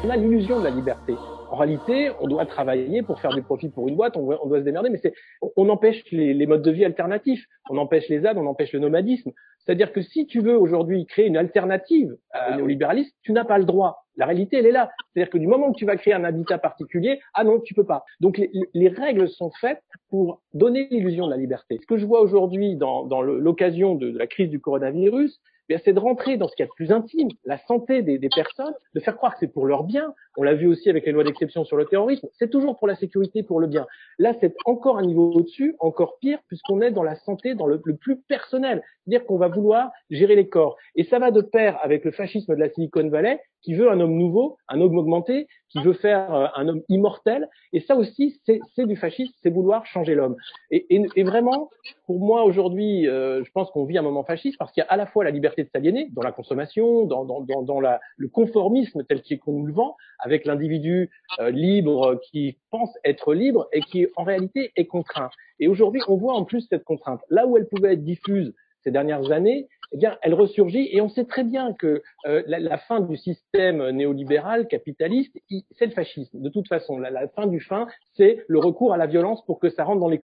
On a l'illusion de la liberté. En réalité, on doit travailler pour faire du profit pour une boîte, on doit se démerder, mais on empêche les modes de vie alternatifs, on empêche les ZAD, on empêche le nomadisme. C'est-à-dire que si tu veux aujourd'hui créer une alternative au néolibéralisme, tu n'as pas le droit. La réalité, elle est là. C'est-à-dire que du moment que tu vas créer un habitat particulier, ah non, tu peux pas. Donc les règles sont faites pour donner l'illusion de la liberté. Ce que je vois aujourd'hui dans l'occasion de la crise du coronavirus, c'est de rentrer dans ce qu'il y a de plus intime, la santé des personnes, de faire croire que c'est pour leur bien. On l'a vu aussi avec les lois d'exception sur le terrorisme. C'est toujours pour la sécurité, pour le bien. Là, c'est encore un niveau au-dessus, encore pire, puisqu'on est dans la santé, dans le plus personnel. C'est-à-dire qu'on va vouloir gérer les corps. Et ça va de pair avec le fascisme de la Silicon Valley, qui veut un homme nouveau, un homme augmenté, qui veut faire un homme immortel. Et ça aussi, c'est du fascisme, c'est vouloir changer l'homme. Et vraiment, pour moi, aujourd'hui, je pense qu'on vit un moment fasciste parce qu'il y a à la fois la liberté de s'aliéner dans la consommation, dans le conformisme tel qu'on nous le vend, avec l'individu libre qui pense être libre et qui en réalité est contraint. Et aujourd'hui, on voit en plus cette contrainte. Là où elle pouvait être diffuse ces dernières années, eh bien, elle ressurgit et on sait très bien que la fin du système néolibéral capitaliste, c'est le fascisme. De toute façon, la fin du fin, c'est le recours à la violence pour que ça rentre dans les